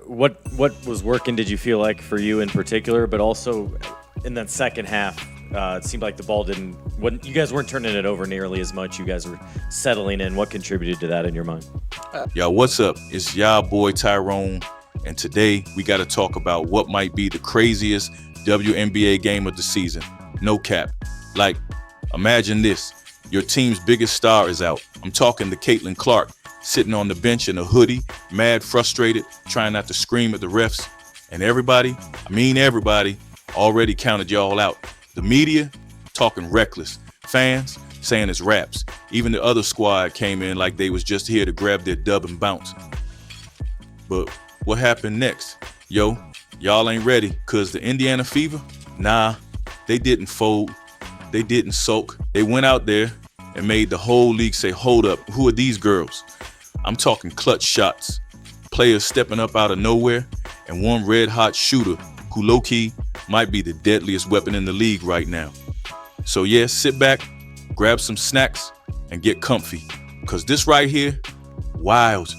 what was working, did you feel like, for you in particular, but also in that second half, it seemed like the ball you guys weren't turning it over nearly as much. You guys were settling in. What contributed to that in your mind? Y'all, what's up? It's y'all boy Tyrone, and today we got to talk about what might be the craziest WNBA game of the season. No cap. Like, imagine this. Your team's biggest star is out. I'm talking to Caitlin Clark, sitting on the bench in a hoodie, mad, frustrated, trying not to scream at the refs. And everybody, already counted y'all out. The media, talking reckless. Fans, saying it's raps. Even the other squad came in like they was just here to grab their dub and bounce. But what happened next? Yo, y'all ain't ready, cause the Indiana Fever, nah, they didn't fold. They didn't sulk. They went out there and made the whole league say, hold up, who are these girls? I'm talking clutch shots, players stepping up out of nowhere, and one red hot shooter who low-key might be the deadliest weapon in the league right now. So yeah, sit back, grab some snacks, and get comfy, cause this right here, wild.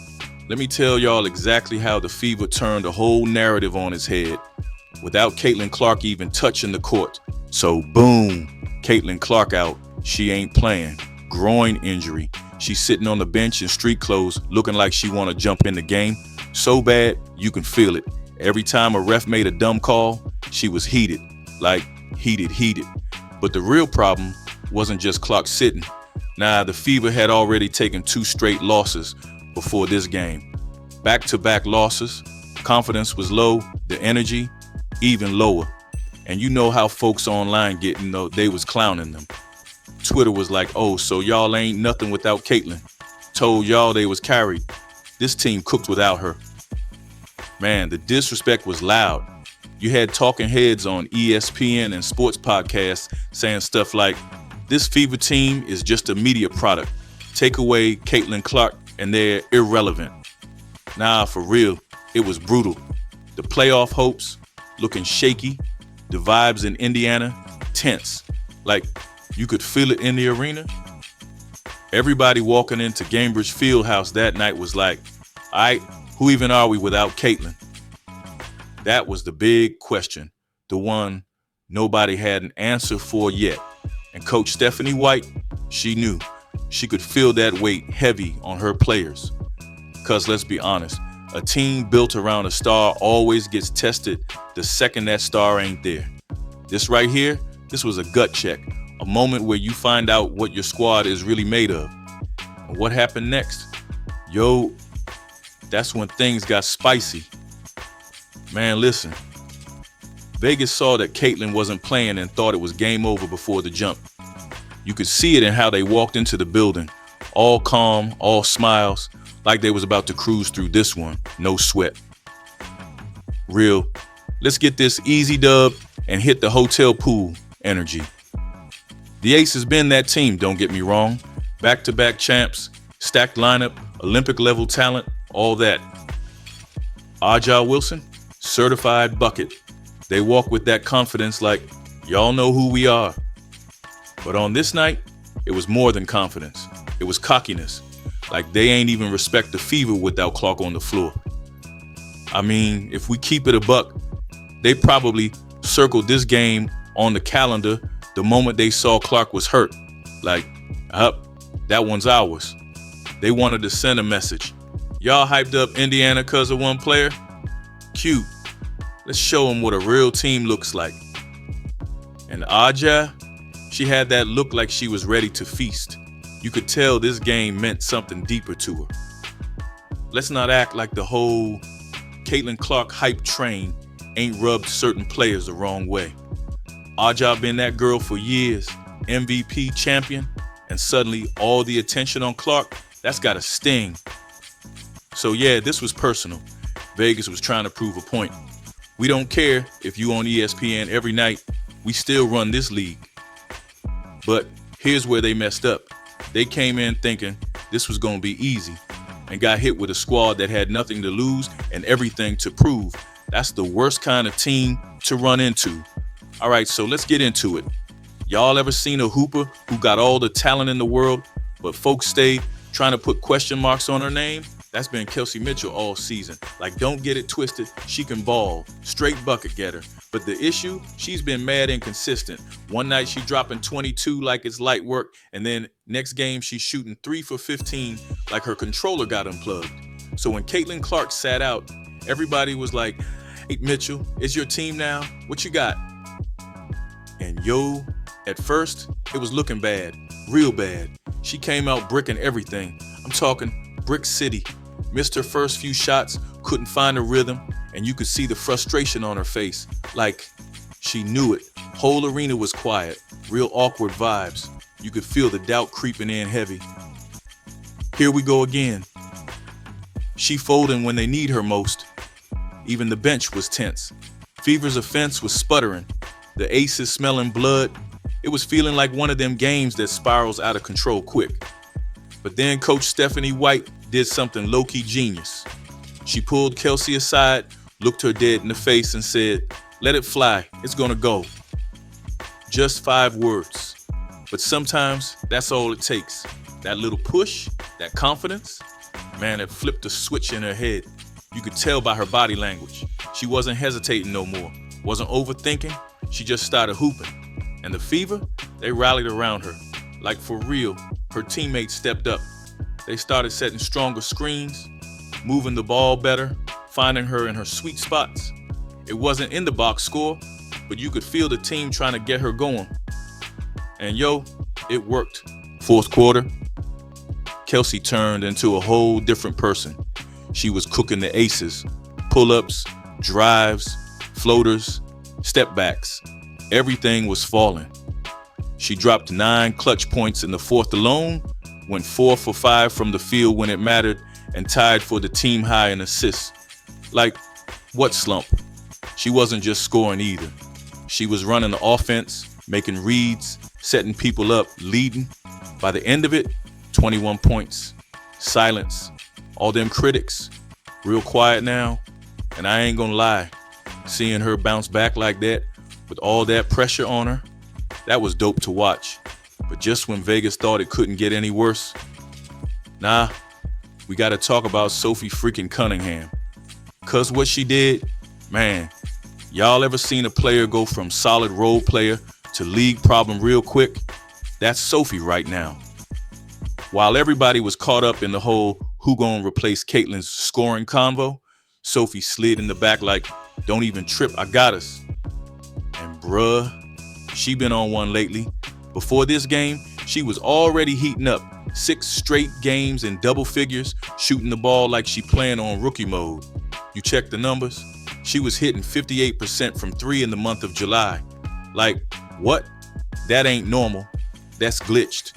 Let me tell y'all exactly how the Fever turned the whole narrative on its head without Caitlin Clark even touching the court. So boom, Caitlin Clark out. She ain't playing. Groin injury. She's sitting on the bench in street clothes looking like she want to jump in the game. So bad, you can feel it. Every time a ref made a dumb call, she was heated. Like, heated. But the real problem wasn't just Clark sitting. Nah, the Fever had already taken 2 straight losses before this game. Back-to-back losses. Confidence was low. The energy, even lower. And you know how folks online get, they was clowning them. Twitter was like, oh, so y'all ain't nothing without Caitlin. Told y'all they was carried. This team cooked without her. Man, the disrespect was loud. You had talking heads on ESPN and sports podcasts saying stuff like, this Fever team is just a media product. Take away Caitlin Clark and they're irrelevant. Nah, for real, it was brutal. The playoff hopes looking shaky. The vibes in Indiana, tense. Like, you could feel it in the arena. Everybody walking into Gainbridge Fieldhouse that night was like, all right, who even are we without Caitlin? That was the big question, the one nobody had an answer for yet. And Coach Stephanie White, she knew. She could feel that weight heavy on her players. Because let's be honest, a team built around a star always gets tested the second that star ain't there. This right here, this was a gut check, a moment where you find out what your squad is really made of. And what happened next? Yo, that's when things got spicy. Man, listen. Vegas saw that Caitlin wasn't playing and thought it was game over before the jump. You could see it in how they walked into the building, all calm, all smiles, like they was about to cruise through this one, no sweat. Real, let's get this easy dub and hit the hotel pool energy. The Ace has been that team, don't get me wrong. Back-to-back champs, stacked lineup, Olympic level talent, all that. Aja Wilson, certified bucket. They walk with that confidence like, y'all know who we are. But on this night, it was more than confidence. It was cockiness. Like they ain't even respect the Fever without Clark on the floor. I mean, if we keep it a buck, they probably circled this game on the calendar the moment they saw Clark was hurt. Like, that one's ours. They wanted to send a message. Y'all hyped up Indiana because of one player? Cute. Let's show them what a real team looks like. And Aja, she had that look like she was ready to feast. You could tell this game meant something deeper to her. Let's not act like the whole Caitlin Clark hype train ain't rubbed certain players the wrong way. Aja been that girl for years, MVP champion, and suddenly all the attention on Clark, that's got a sting. So yeah, this was personal. Vegas was trying to prove a point. We don't care if you on ESPN every night, we still run this league. But here's where they messed up. They came in thinking this was going to be easy and got hit with a squad that had nothing to lose and everything to prove. That's the worst kind of team to run into. All right, so let's get into it. Y'all ever seen a hooper who got all the talent in the world, but folks stay trying to put question marks on her name? That's been Kelsey Mitchell all season. Like, don't get it twisted. She can ball. Straight bucket getter. But the issue, she's been mad inconsistent. One night she dropping 22 like it's light work, and then next game she's shooting 3 for 15 like her controller got unplugged. So when Caitlin Clark sat out, everybody was like, "Hey Mitchell, it's your team now. What you got?" And yo, at first, it was looking bad, real bad. She came out bricking everything. I'm talking brick city. Missed her first few shots, couldn't find a rhythm, and you could see the frustration on her face. Like, she knew it. Whole arena was quiet, real awkward vibes. You could feel the doubt creeping in heavy. Here we go again. She folding when they need her most. Even the bench was tense. Fever's offense was sputtering. The aces smelling blood. It was feeling like one of them games that spirals out of control quick. But then Coach Stephanie White did something low-key genius. She pulled Kelsey aside, looked her dead in the face and said, "Let it fly, it's gonna go." Just 5 words. But sometimes that's all it takes. That little push, that confidence, man, it flipped a switch in her head. You could tell by her body language. She wasn't hesitating no more, wasn't overthinking. She just started hooping. And the Fever, they rallied around her. Like for real, her teammates stepped up. They started setting stronger screens, moving the ball better, finding her in her sweet spots. It wasn't in the box score, but you could feel the team trying to get her going. And yo, it worked. Fourth quarter, Kelsey turned into a whole different person. She was cooking the aces, pull-ups, drives, floaters, step backs. Everything was falling. She dropped 9 clutch points in the fourth alone, went 4 for 5 from the field when it mattered, and tied for the team high in assists. Like, what slump? She wasn't just scoring either. She was running the offense, making reads, setting people up, leading. By the end of it, 21 points. Silence. All them critics. Real quiet now. And I ain't gonna lie, seeing her bounce back like that, with all that pressure on her, that was dope to watch. But just when Vegas thought it couldn't get any worse, nah, we gotta talk about Sophie freaking Cunningham. 'Cause what she did, man, y'all ever seen a player go from solid role player to league problem real quick? That's Sophie right now. While everybody was caught up in the whole who gonna replace Caitlin's scoring convo, Sophie slid in the back like, "Don't even trip, I got us." And bruh, she been on one lately. Before this game, she was already heating up. 6 straight games in double figures, shooting the ball like she playing on rookie mode. You check the numbers, she was hitting 58% from 3 in the month of July. Like, what? That ain't normal. That's glitched.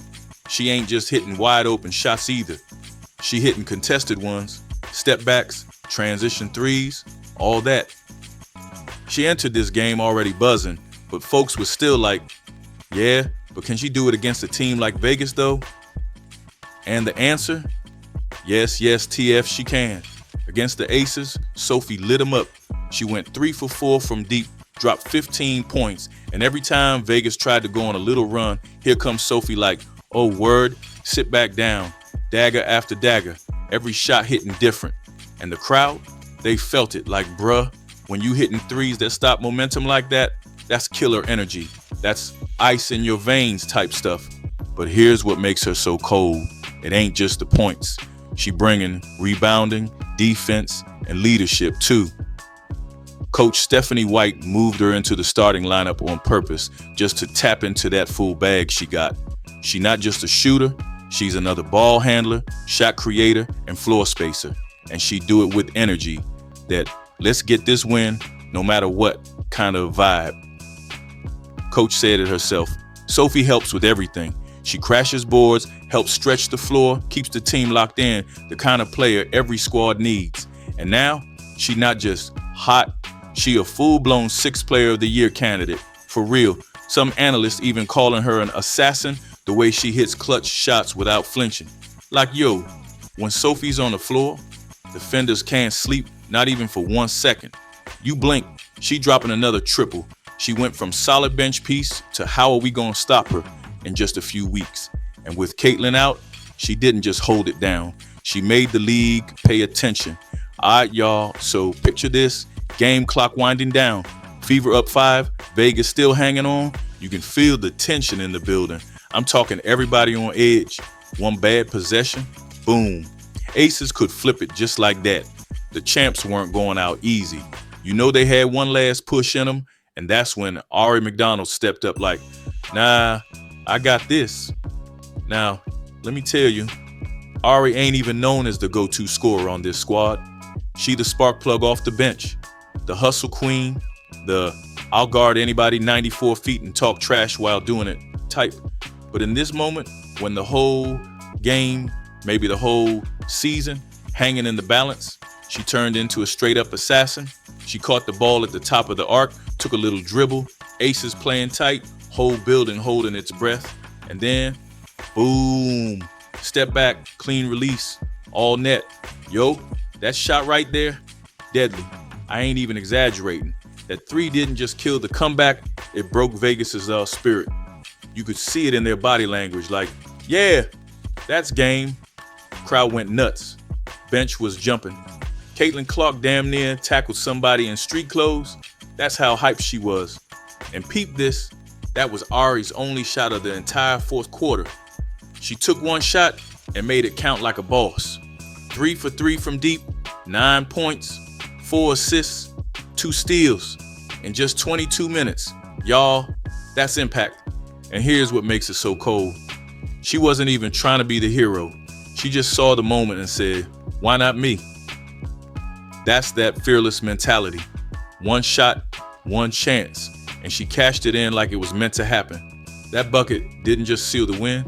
She ain't just hitting wide open shots either. She hitting contested ones, step backs, transition threes, all that. She entered this game already buzzing, but folks were still like, yeah, but can she do it against a team like Vegas though? And the answer? Yes, TF, she can. Against the Aces, Sophie lit them up. She went 3 for 4 from deep, dropped 15 points, and every time Vegas tried to go on a little run, here comes Sophie like, oh word, sit back down, dagger after dagger, every shot hitting different. And the crowd, they felt it like, bruh, when you hitting threes that stop momentum like that, that's killer energy. That's ice in your veins type stuff. But here's what makes her so cold. It ain't just the points. She bringing rebounding, defense, and leadership too. Coach Stephanie White moved her into the starting lineup on purpose just to tap into that full bag she got. She not just a shooter, she's another ball handler, shot creator, and floor spacer. And she do it with energy that let's get this win no matter what kind of vibe. Coach said it herself. Sophie helps with everything. She crashes boards, helps stretch the floor, keeps the team locked in, the kind of player every squad needs. And now, she not just hot, she a full-blown 6th Player of the Year candidate. For real, some analysts even calling her an assassin the way she hits clutch shots without flinching. Like, yo, when Sophie's on the floor, defenders can't sleep, not even for 1 second. You blink, she dropping another triple. She went from solid bench piece to how are we gonna stop her in just a few weeks. And with Caitlin out, she didn't just hold it down. She made the league pay attention. All right, y'all. So picture this. Game clock winding down. Fever up 5. Vegas still hanging on. You can feel the tension in the building. I'm talking everybody on edge. One bad possession. Boom. Aces could flip it just like that. The champs weren't going out easy. You know they had one last push in them, and that's when Ari McDonald stepped up like, nah, I got this. Now, let me tell you, Ari ain't even known as the go-to scorer on this squad. She the spark plug off the bench, the hustle queen, the I'll guard anybody 94 feet and talk trash while doing it type. But in this moment, when the whole game, maybe the whole season, hanging in the balance, she turned into a straight-up assassin. She caught the ball at the top of the arc, took a little dribble, aces playing tight, whole building holding its breath, and then, boom, step back, clean release, all net. Yo, that shot right there, deadly. I ain't even exaggerating. That 3 didn't just kill the comeback, it broke Vegas's spirit. You could see it in their body language, like, yeah, that's game. Crowd went nuts. Bench was jumping. Caitlin Clark damn near tackled somebody in street clothes. That's how hyped she was. And peep this, that was Ari's only shot of the entire fourth quarter. She took one shot and made it count like a boss. 3 for 3 from deep, 9 points, 4 assists, 2 steals in just 22 minutes. Y'all, that's impact. And here's what makes it so cold. She wasn't even trying to be the hero. She just saw the moment and said, why not me? That's that fearless mentality. One shot, one chance, and she cashed it in like it was meant to happen. That bucket didn't just seal the win,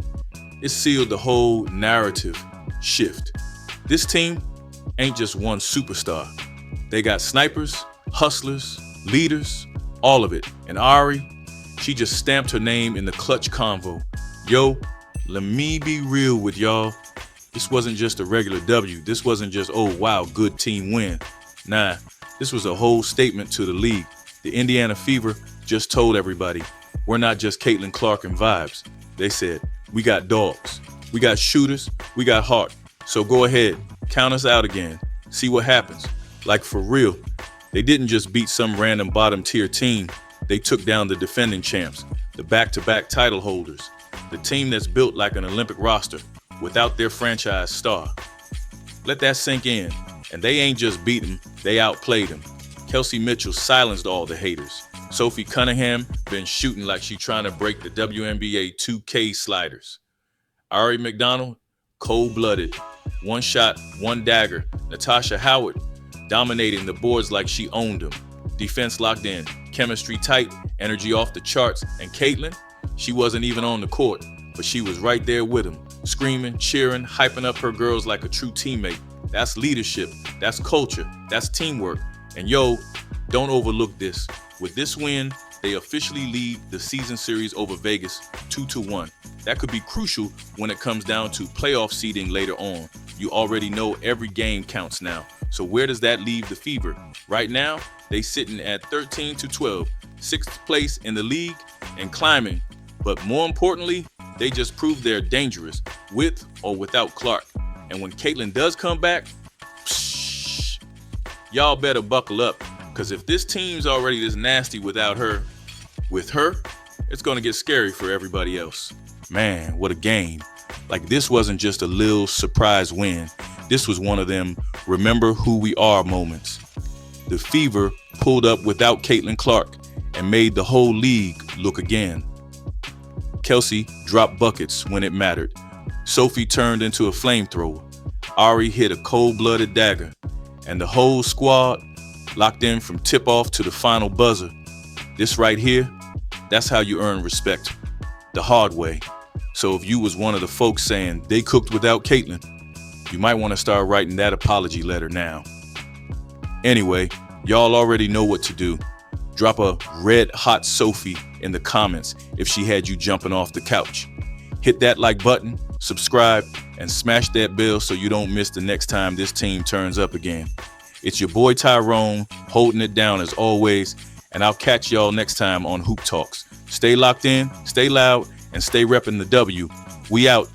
it sealed the whole narrative shift. This team ain't just one superstar. They got snipers, hustlers, leaders, all of it. And Ari, she just stamped her name in the clutch convo. Yo, let me be real with y'all. This wasn't just a regular W. This wasn't just, oh, wow, good team win. Nah, this was a whole statement to the league. The Indiana Fever just told everybody, we're not just Caitlin Clark and vibes. They said, we got dogs, we got shooters, we got heart. So go ahead, count us out again. See what happens. Like for real, they didn't just beat some random bottom tier team. They took down the defending champs, the back-to-back title holders, the team that's built like an Olympic roster without their franchise star. Let that sink in. And they ain't just beat them, they outplayed them. Kelsey Mitchell silenced all the haters. Sophie Cunningham been shooting like she trying to break the WNBA 2K sliders. Ari McDonald, cold-blooded. One shot, one dagger. Natasha Howard dominating the boards like she owned them. Defense locked in, chemistry tight, energy off the charts. And Caitlin, she wasn't even on the court, but she was right there with them, screaming, cheering, hyping up her girls like a true teammate. That's leadership, that's culture, that's teamwork. And yo, don't overlook this. With this win, they officially lead the season series over Vegas 2-1. That could be crucial when it comes down to playoff seeding later on. You already know every game counts now. So where does that leave the Fever? Right now, they sitting at 13-12, 6th place in the league and climbing. But more importantly, they just proved they're dangerous with or without Clark. And when Caitlin does come back, y'all better buckle up. Because if this team's already this nasty without her, with her, it's going to get scary for everybody else. Man, what a game. Like this wasn't just a little surprise win. This was one of them remember who we are moments. The Fever pulled up without Caitlin Clark and made the whole league look again. Kelsey dropped buckets when it mattered. Sophie turned into a flamethrower. Ari hit a cold-blooded dagger. And the whole squad locked in from tip-off to the final buzzer. This right here, that's how you earn respect. The hard way. So if you was one of the folks saying they cooked without Caitlin, you might want to start writing that apology letter now. Anyway, y'all already know what to do. Drop a red Hot Sophie in the comments if she had you jumping off the couch. Hit that like button, subscribe, and smash that bell so you don't miss the next time this team turns up again. It's your boy Tyrone holding it down as always, and I'll catch y'all next time on Hoop Talks. Stay locked in, stay loud, and stay repping the W. We out.